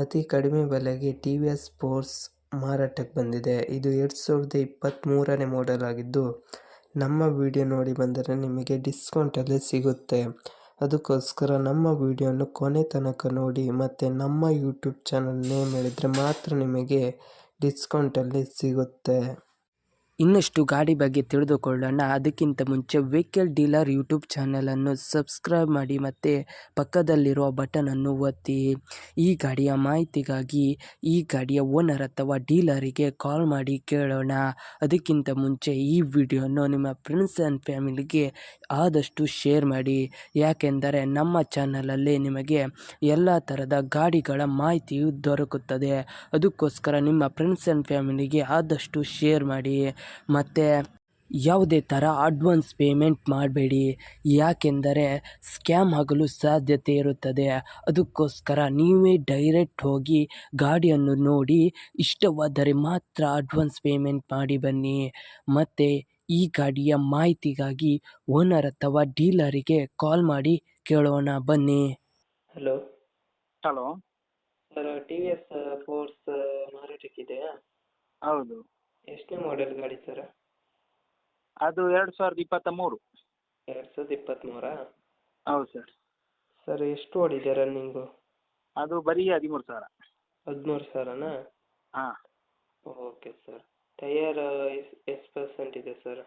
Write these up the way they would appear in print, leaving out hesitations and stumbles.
ಅತಿ ಕಡಿಮೆ ಬೆಲೆಗೆ ಟಿ.ವಿ.ಎಸ್. ಫೋರ್ಸ್ ಮಾರಾಟಕ್ಕೆ ಬಂದಿದೆ. ಇದು 2023ನೇ ಮಾಡೆಲ್ ಆಗಿದ್ದು, ನಮ್ಮ ವಿಡಿಯೋ ನೋಡಿ ಬಂದರೆ ನಿಮಗೆ ಡಿಸ್ಕೌಂಟಲ್ಲಿ ಸಿಗುತ್ತೆ. ಅದಕ್ಕೋಸ್ಕರ ನಮ್ಮ ವಿಡಿಯೋನ ಕೊನೆ ತನಕ ನೋಡಿ ಮತ್ತು ನಮ್ಮ ಯೂಟ್ಯೂಬ್ ಚಾನಲ್ ನೇಮ್ ಹೇಳಿದರೆ ಮಾತ್ರ ನಿಮಗೆ ಡಿಸ್ಕೌಂಟಲ್ಲಿ ಸಿಗುತ್ತೆ. ಇನ್ನಷ್ಟು ಗಾಡಿ ಬಗ್ಗೆ ತಿಳಿದುಕೊಳ್ಳೋಣ. ಅದಕ್ಕಿಂತ ಮುಂಚೆ ವೆಹಿಕಲ್ ಡೀಲರ್ ಯೂಟ್ಯೂಬ್ ಚಾನಲನ್ನು ಸಬ್ಸ್ಕ್ರೈಬ್ ಮಾಡಿ ಮತ್ತು ಪಕ್ಕದಲ್ಲಿರುವ ಬಟನನ್ನು ಒತ್ತಿ. ಈ ಗಾಡಿಯ ಮಾಹಿತಿಗಾಗಿ ಈ ಗಾಡಿಯ ಓನರ್ ಅಥವಾ ಡೀಲರಿಗೆ ಕಾಲ್ ಮಾಡಿ ಕೇಳೋಣ. ಅದಕ್ಕಿಂತ ಮುಂಚೆ ಈ ವಿಡಿಯೋನ ನಿಮ್ಮ ಫ್ರೆಂಡ್ಸ್ ಆ್ಯಂಡ್ ಫ್ಯಾಮಿಲಿಗೆ ಆದಷ್ಟು ಶೇರ್ ಮಾಡಿ. ಯಾಕೆಂದರೆ ನಮ್ಮ ಚಾನಲಲ್ಲಿ ನಿಮಗೆ ಎಲ್ಲ ಥರದ ಗಾಡಿಗಳ ಮಾಹಿತಿಯು ದೊರಕುತ್ತದೆ. ಅದಕ್ಕೋಸ್ಕರ ನಿಮ್ಮ ಫ್ರೆಂಡ್ಸ್ ಆ್ಯಂಡ್ ಫ್ಯಾಮಿಲಿಗೆ ಆದಷ್ಟು ಶೇರ್ ಮಾಡಿ. ಮತ್ತು ಯಾವುದೇ ಥರ ಅಡ್ವಾನ್ಸ್ ಪೇಮೆಂಟ್ ಮಾಡಬೇಡಿ, ಯಾಕೆಂದರೆ ಸ್ಕ್ಯಾಮ್ ಆಗಲು ಸಾಧ್ಯತೆ ಇರುತ್ತದೆ. ಅದಕ್ಕೋಸ್ಕರ ನೀವೇ ಡೈರೆಕ್ಟ್ ಹೋಗಿ ಗಾಡಿಯನ್ನು ನೋಡಿ ಇಷ್ಟವಾದರೆ ಮಾತ್ರ ಅಡ್ವಾನ್ಸ್ ಪೇಮೆಂಟ್ ಮಾಡಿ ಬನ್ನಿ. ಮತ್ತು ಈ ಗಾಡಿಯ ಮಾಹಿತಿಗಾಗಿ ಓನರ್ ಅಥವಾ ಡೀಲರಿಗೆ ಕಾಲ್ ಮಾಡಿ ಕೇಳೋಣ ಬನ್ನಿ. Hello hello sir, TVS. Force ಮಾರಾಟಕ್ಕಿದೆಯಾ? ಹೌದು, ಎಷ್ಟನೇ ಮಾಡೆಲ್ ಗಾಡಿ ಸರ್? ಅದು 2023. 2023? ಹೌದು ಸರ್. ಸರ್, ಎಷ್ಟು ಓಡಿದೆ ರನ್ನಿಂಗು? ಅದು ಬರೀ 13,000. 13,000ನಾ? ಹಾಂ. Okay sir. ಟಯರ್ ಎಷ್ಟು ಪರ್ಸೆಂಟ್ ಇದೆ ಸರ್?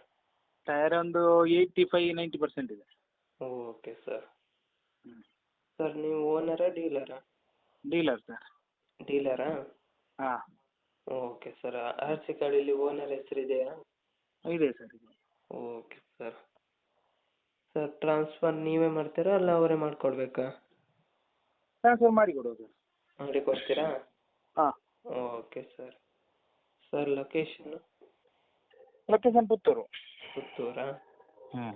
ಟೈರ್ ಒಂದು 85-90% ಇದೆ. Okay sir. ಹ್ಞೂ. ಸರ್, ನೀವು ಓನರಾ ಡೀಲರಾ? Dealer sir. ಡೀಲರಾ? ಹಾಂ, ಓಕೆ ಸರ್. ಆರ್ ಸಿ ಕಾರ್ಡಲ್ಲಿ ಓನರ್ ಹೆಸರಿದೆಯಾ? ಇದೆ ಸರ್, ಇದೆ. Okay sir. ಸರ್, ಟ್ರಾನ್ಸ್ಫರ್ ನೀವೇ ಮಾಡ್ತೀರಾ ಅಲ್ಲ ಅವರೇ ಮಾಡಿಕೊಡ್ಬೇಕಾ? ಟ್ರಾನ್ಸ್ಫರ್ ಮಾಡಿ ಕೊಡೋದು. ಮಾಡಿ ಕೊಡ್ತೀರಾ? ಹಾಂ. Okay sir. ಸರ್, ಲೊಕೇಶನ್ನು? ಲೊಕೇಶನ್ ಪುತ್ತೂರು. ಪುತ್ತೂರಾ? ಹ್ಞೂ.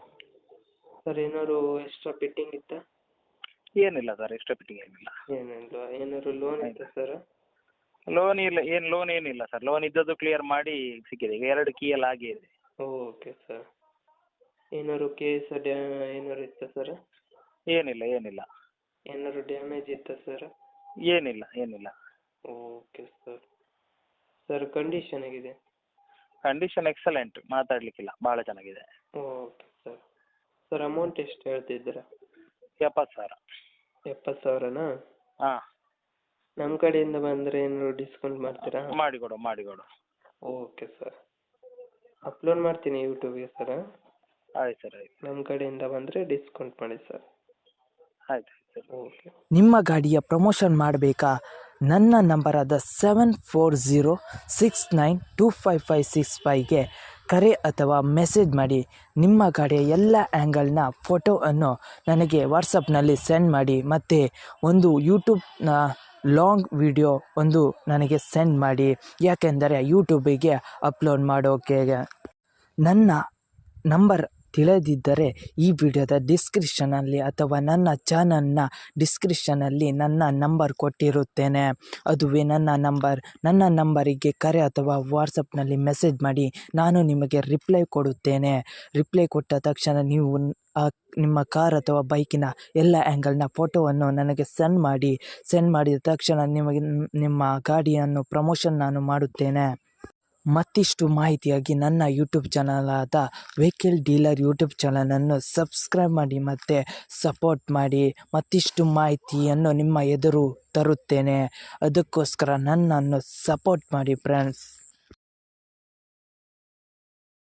ಸರ್, ಏನಾದ್ರು ಎಕ್ಸ್ಟ್ರಾ ಫಿಟ್ಟಿಂಗ್ ಇತ್ತಾ? ಏನಿಲ್ಲ ಸರ್, ಎಕ್ಸ್ಟ್ರಾ ಫಿಟ್ಟಿಂಗ್ ಏನಿಲ್ಲ. ಏನಿಲ್ವಾ? ಏನಾದ್ರು ಲೋನ್ ಇತ್ತಾ ಸರ್? ಲೋನ್ ಇಲ್ಲ, ಲೋನ್ ಏನಿಲ್ಲ ಸರ್. ಲೋನ್ ಇದ್ದದ್ದು ಕ್ಲಿಯರ್ ಮಾಡಿ ಸಿಕ್ಕಿದೆ. ಈಗ 2 ಕೀ ಎಲ್ಲ ಆಗೇ ಇದೆ. Okay sir. ಏನಾದ್ರು ಕೇಸ್ ಏನಾದ್ರು ಇತ್ತಾ ಸರ್? ಏನಿಲ್ಲ, ಏನಿಲ್ಲ. ಏನಾದ್ರು ಡ್ಯಾಮೇಜ್ ಇತ್ತಾ ಸರ್? ಏನಿಲ್ಲ, ಏನಿಲ್ಲ. Okay sir. ಸರ್, ಕಂಡೀಷನ್ ಹೇಗಿದೆ? ಕಂಡೀಷನ್ ಎಕ್ಸಲೆಂಟ್, ಮಾತಾಡಲಿಕ್ಕಿಲ್ಲ, ಭಾಳ ಚೆನ್ನಾಗಿದೆ. Okay sir. ಸರ್, ಅಮೌಂಟ್ ಎಷ್ಟು ಹೇಳ್ತಿದ್ದೀರಾ? 70,000. 70,000ನಾ? ಹಾಂ. ನಮ್ಮ ಕಡೆಯಿಂದ ಬಂದರೆ ಏನಾದ್ರು ಡಿಸ್ಕೌಂಟ್ ಮಾಡ್ತೀರಾ? ಮಾಡಿಕೊಡು. Okay sir. ಅಪ್ಲೋಡ್ ಮಾಡ್ತೀನಿ ಯೂಟ್ಯೂಬ್ಗೆ ಸರ್. ಆಯ್ತು ಸರ್, ಆಯ್ತು. ನಮ್ಮ ಕಡೆಯಿಂದ ಬಂದರೆ ಡಿಸ್ಕೌಂಟ್ ಮಾಡಿ ಸರ್. ಆಯ್ತು ಸರ್. ಓಕೆ. ನಿಮ್ಮ ಗಾಡಿಯ ಪ್ರಮೋಷನ್ ಮಾಡಬೇಕಾ? ನನ್ನ ನಂಬರಾದ 7406925565ಗೆ ಕರೆ ಅಥವಾ ಮೆಸೇಜ್ ಮಾಡಿ. ನಿಮ್ಮ ಗಾಡಿಯ ಎಲ್ಲ ಆ್ಯಂಗಲ್ನ ಫೋಟೋವನ್ನು ನನಗೆ ವಾಟ್ಸಪ್ನಲ್ಲಿ ಸೆಂಡ್ ಮಾಡಿ. ಮತ್ತು ಒಂದು ಯೂಟ್ಯೂಬ್ನ ಲಾಂಗ್ ವಿಡಿಯೋ ಒಂದು ನನಗೆ ಸೆಂಡ್ ಮಾಡಿ, ಯಾಕೆಂದರೆ ಯೂಟ್ಯೂಬಿಗೆ ಅಪ್ಲೋಡ್ ಮಾಡೋಕೆ. ನನ್ನ ನಂಬರ್ ತಿಳಿದಿದ್ದರೆ ಈ ವಿಡಿಯೋದ ಡಿಸ್ಕ್ರಿಪ್ಷನಲ್ಲಿ ಅಥವಾ ನನ್ನ ಚಾನಲ್ನ ಡಿಸ್ಕ್ರಿಪ್ಷನಲ್ಲಿ ನನ್ನ ನಂಬರ್ ಕೊಟ್ಟಿರುತ್ತೇನೆ. ಅದುವೇ ನನ್ನ ನಂಬರಿಗೆ ಕರೆ ಅಥವಾ ವಾಟ್ಸಪ್ನಲ್ಲಿ ಮೆಸೇಜ್ ಮಾಡಿ. ನಾನು ನಿಮಗೆ ರಿಪ್ಲೈ ಕೊಡುತ್ತೇನೆ. ರಿಪ್ಲೈ ಕೊಟ್ಟ ತಕ್ಷಣ ನೀವು ನಿಮ್ಮ ಕಾರ್ ಅಥವಾ ಬೈಕಿನ ಎಲ್ಲ ಆ್ಯಂಗಲ್ನ ಫೋಟೋವನ್ನು ನನಗೆ ಸೆಂಡ್ ಮಾಡಿದ ತಕ್ಷಣ ನಿಮಗೆ ನಿಮ್ಮ ಗಾಡಿಯನ್ನು ಪ್ರಮೋಷನ್ ನಾನು ಮಾಡುತ್ತೇನೆ. ಮತ್ತಿಷ್ಟು ಮಾಹಿತಿಯಾಗಿ ನನ್ನ ಯೂಟ್ಯೂಬ್ ಚಾನಲಾದ ವೆಹಿಕಲ್ ಡೀಲರ್ ಯೂಟ್ಯೂಬ್ ಚಾನಲನ್ನು ಸಬ್ಸ್ಕ್ರೈಬ್ ಮಾಡಿ ಮತ್ತು ಸಪೋರ್ಟ್ ಮಾಡಿ. ಮತ್ತಿಷ್ಟು ಮಾಹಿತಿಯನ್ನು ನಿಮ್ಮ ಎದುರು ತರುತ್ತೇನೆ. ಅದಕ್ಕೋಸ್ಕರ ನನ್ನನ್ನು ಸಪೋರ್ಟ್ ಮಾಡಿ ಫ್ರೆಂಡ್ಸ್.